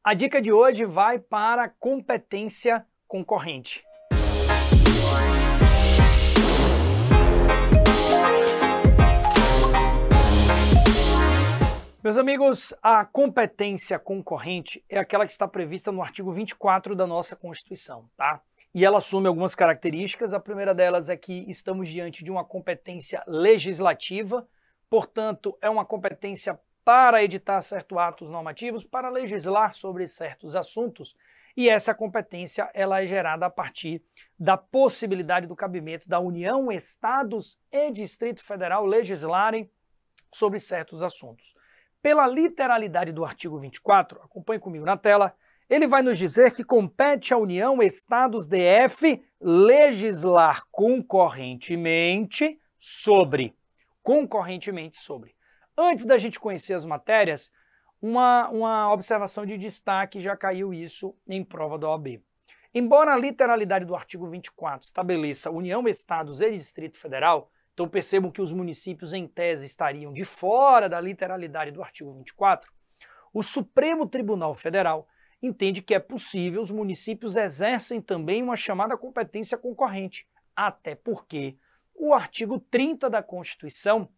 A dica de hoje vai para a competência concorrente. Meus amigos, a competência concorrente é aquela que está prevista no artigo 24 da nossa Constituição, tá? E ela assume algumas características. A primeira delas é que estamos diante de uma competência legislativa, portanto, é uma competência para editar certos atos normativos, para legislar sobre certos assuntos, e essa competência ela é gerada a partir da possibilidade do cabimento da União, Estados e Distrito Federal legislarem sobre certos assuntos. Pela literalidade do artigo 24, acompanhe comigo na tela, ele vai nos dizer que compete à União, Estados, DF, legislar concorrentemente sobre. Antes da gente conhecer as matérias, uma observação de destaque, já caiu isso em prova da OAB. Embora a literalidade do artigo 24 estabeleça União, Estados e Distrito Federal, então percebam que os municípios em tese estariam de fora da literalidade do artigo 24, o Supremo Tribunal Federal entende que é possível os municípios exercem também uma chamada competência concorrente, até porque o artigo 30 da Constituição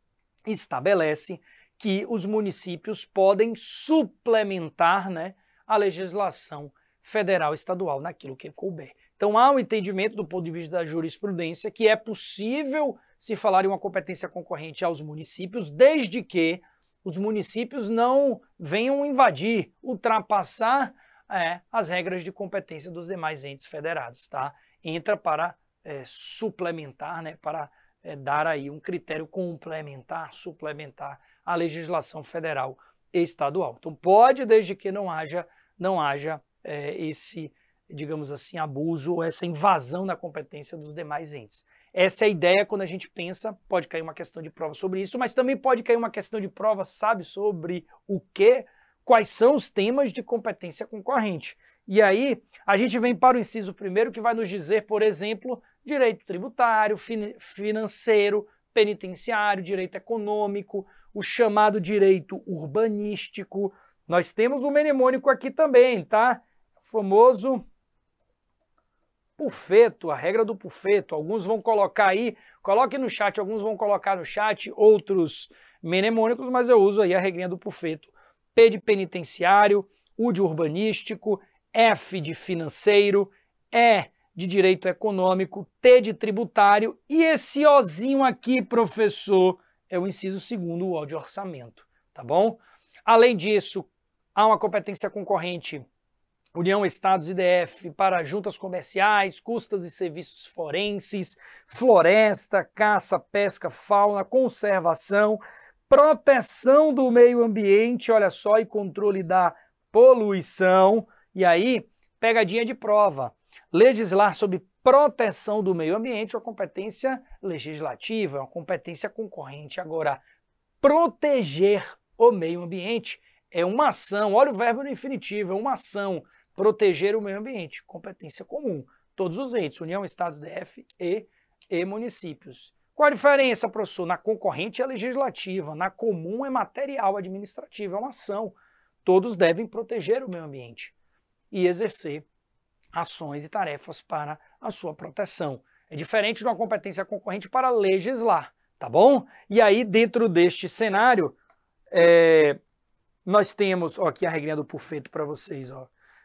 estabelece que os municípios podem suplementar, a legislação federal e estadual naquilo que couber. Então há um entendimento do ponto de vista da jurisprudência que é possível se falar em uma competência concorrente aos municípios, desde que os municípios não venham invadir, ultrapassar as regras de competência dos demais entes federados, tá? Entra para suplementar, para dar aí um critério complementar, suplementar a legislação federal e estadual. Então pode, desde que não haja esse, digamos assim, abuso ou essa invasão na competência dos demais entes. Essa é a ideia quando a gente pensa, pode cair uma questão de prova sobre isso, mas também pode cair uma questão de prova, sabe, sobre o quê? Quais são os temas de competência concorrente. E aí, a gente vem para o inciso primeiro, que vai nos dizer, por exemplo, direito tributário, financeiro, penitenciário, direito econômico, o chamado direito urbanístico. Nós temos o mnemônico aqui também, tá? O famoso Pufeto, a regra do Pufeto. Alguns vão colocar aí, coloque no chat, alguns vão colocar no chat outros mnemônicos, mas eu uso aí a regrinha do Pufeto. P de penitenciário, U de urbanístico, F de financeiro, E de direito econômico, T de tributário e esse Ozinho aqui, professor, é o inciso segundo, o O de orçamento, tá bom? Além disso, há uma competência concorrente União, Estados e DF para juntas comerciais, custas e serviços forenses, floresta, caça, pesca, fauna, conservação, proteção do meio ambiente, olha só, e controle da poluição. E aí, pegadinha de prova. Legislar sobre proteção do meio ambiente é uma competência legislativa, é uma competência concorrente. Agora, proteger o meio ambiente é uma ação, olha o verbo no infinitivo, é uma ação. Proteger o meio ambiente, competência comum. Todos os entes, União, Estados, DF e municípios. Qual a diferença, professor? Na concorrente é legislativa, na comum é material administrativa, é uma ação. Todos devem proteger o meio ambiente e exercer ações e tarefas para a sua proteção. É diferente de uma competência concorrente para legislar, tá bom? E aí, dentro deste cenário, nós temos, aqui a regrinha do Pufeto para vocês,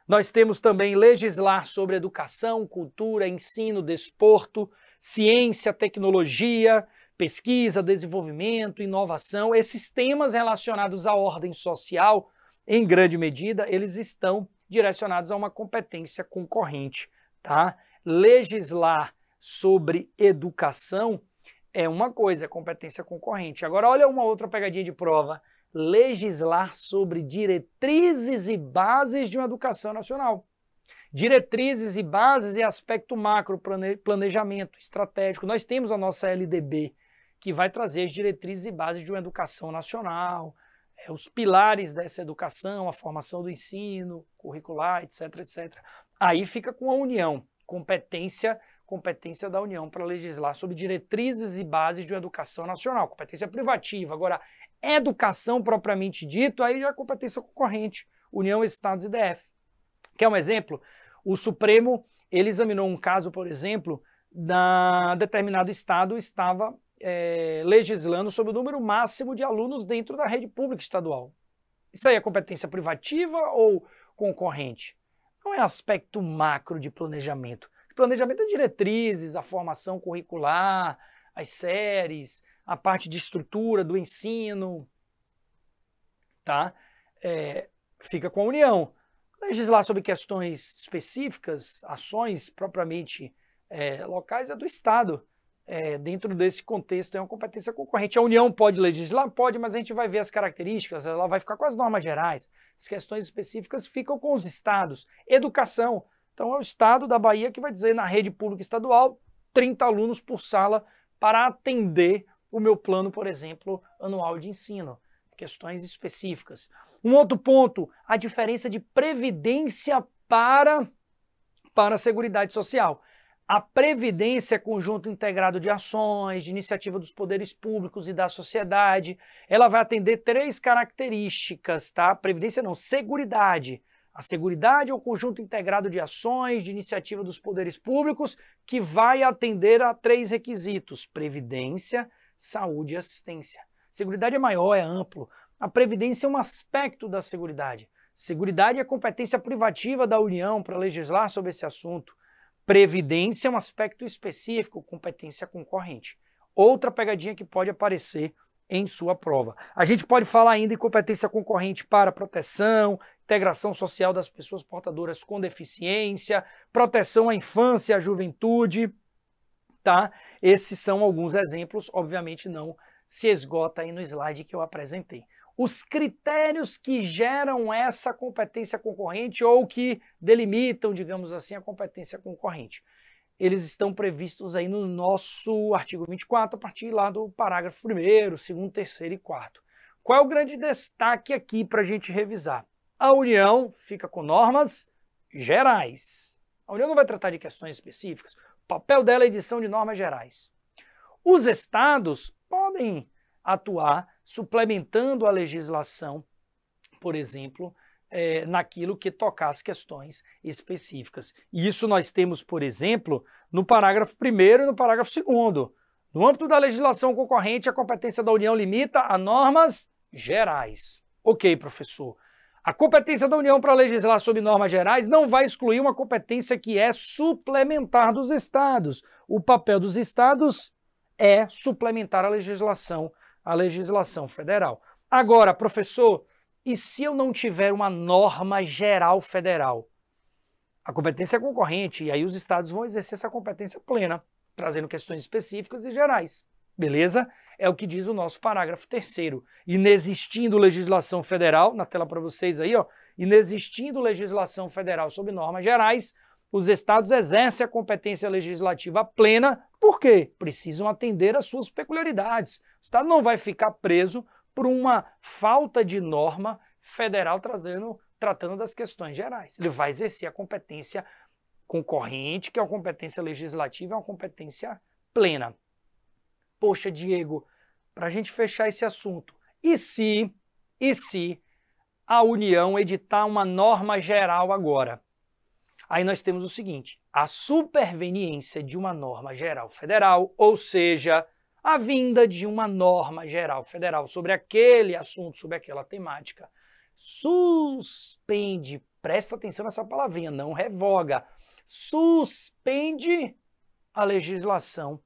Nós temos também legislar sobre educação, cultura, ensino, desporto, ciência, tecnologia, pesquisa, desenvolvimento, inovação. Esses temas relacionados à ordem social, em grande medida, eles estão direcionados a uma competência concorrente, tá? Legislar sobre educação é uma coisa, é competência concorrente. Agora, olha uma outra pegadinha de prova. Legislar sobre diretrizes e bases de uma educação nacional. Diretrizes e bases é aspecto macro, planejamento estratégico. Nós temos a nossa LDB, que vai trazer as diretrizes e bases de uma educação nacional, os pilares dessa educação, a formação do ensino, curricular, etc, etc. Aí fica com a União, competência da União para legislar sobre diretrizes e bases de uma educação nacional, competência privativa. Agora, educação propriamente dito, aí já é competência concorrente, União, Estados e DF. Quer um exemplo? O Supremo, ele examinou um caso, por exemplo, determinado estado estava legislando sobre o número máximo de alunos dentro da rede pública estadual. Isso aí é competência privativa ou concorrente? Não é aspecto macro de planejamento. Planejamento é diretrizes, a formação curricular, as séries, a parte de estrutura do ensino, tá? Fica com a União. Legislar sobre questões específicas, ações propriamente locais é do Estado. Dentro desse contexto é uma competência concorrente. A União pode legislar? Pode, mas a gente vai ver as características, ela vai ficar com as normas gerais. As questões específicas ficam com os estados. Educação. Então é o estado da Bahia que vai dizer na rede pública estadual 30 alunos por sala para atender o meu plano, por exemplo, anual de ensino. Questões específicas. Um outro ponto, a diferença de previdência para a Seguridade Social. A Previdência é conjunto integrado de ações, de iniciativa dos poderes públicos e da sociedade. Ela vai atender 3 características, tá? Previdência não, Seguridade. A Seguridade é o conjunto integrado de ações, de iniciativa dos poderes públicos, que vai atender a 3 requisitos: Previdência, Saúde e Assistência. Seguridade é maior, é amplo. A Previdência é um aspecto da Seguridade. Seguridade é competência privativa da União para legislar sobre esse assunto. Previdência é um aspecto específico, competência concorrente. Outra pegadinha que pode aparecer em sua prova. A gente pode falar ainda em competência concorrente para proteção, integração social das pessoas portadoras com deficiência, proteção à infância e à juventude, tá? Esses são alguns exemplos, obviamente não se esgota aí no slide que eu apresentei. Os critérios que geram essa competência concorrente ou que delimitam, digamos assim, a competência concorrente. Eles estão previstos aí no nosso artigo 24, a partir lá do parágrafo 1º, 2º, 3º e 4º. Qual é o grande destaque aqui para a gente revisar? A União fica com normas gerais. A União não vai tratar de questões específicas. O papel dela é edição de normas gerais. Os estados podem atuar suplementando a legislação, por exemplo, naquilo que tocar as questões específicas. E isso nós temos, por exemplo, no parágrafo 1º e no parágrafo 2º. No âmbito da legislação concorrente, a competência da União limita a normas gerais. Ok, professor. A competência da União para legislar sobre normas gerais não vai excluir uma competência que é suplementar dos estados. O papel dos estados é suplementar a legislação federal. Agora, professor, e se eu não tiver uma norma geral federal? A competência é concorrente, e aí os estados vão exercer essa competência plena, trazendo questões específicas e gerais. Beleza? É o que diz o nosso parágrafo 3º. Inexistindo legislação federal, na tela para vocês aí, ó, inexistindo legislação federal sobre normas gerais, os estados exercem a competência legislativa plena, por quê? Precisam atender às suas peculiaridades. O estado não vai ficar preso por uma falta de norma federal tratando das questões gerais. Ele vai exercer a competência concorrente, que é uma competência legislativa, é uma competência plena. Poxa, Diego, para a gente fechar esse assunto, e se a União editar uma norma geral agora? Aí nós temos o seguinte: a superveniência de uma norma geral federal, ou seja, a vinda de uma norma geral federal sobre aquele assunto, sobre aquela temática, suspende, presta atenção nessa palavrinha, não revoga, suspende a legislação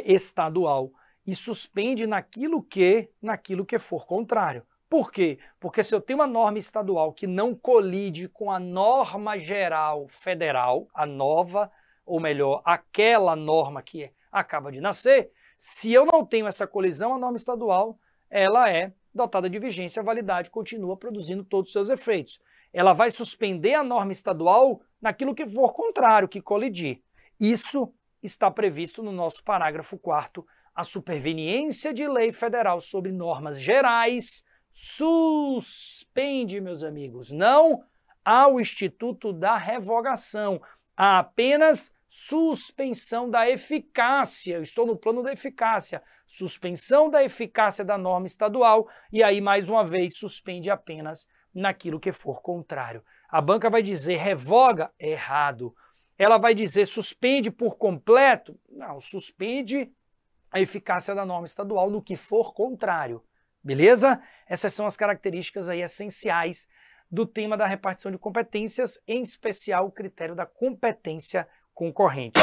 estadual e suspende naquilo que for contrário. Por quê? Porque se eu tenho uma norma estadual que não colide com a norma geral federal, a nova, ou melhor, aquela norma que acaba de nascer, se eu não tenho essa colisão, a norma estadual ela é dotada de vigência, validade, continua produzindo todos os seus efeitos. Ela vai suspender a norma estadual naquilo que for contrário, que colidir. Isso está previsto no nosso parágrafo 4º, a superveniência de lei federal sobre normas gerais suspende, meus amigos, não há o instituto da revogação, há apenas suspensão da eficácia, eu estou no plano da eficácia, suspensão da eficácia da norma estadual, e aí, mais uma vez, suspende apenas naquilo que for contrário. A banca vai dizer revoga? Errado. Ela vai dizer suspende por completo? Não, suspende a eficácia da norma estadual no que for contrário. Beleza? Essas são as características aí essenciais do tema da repartição de competências, em especial o critério da competência concorrente.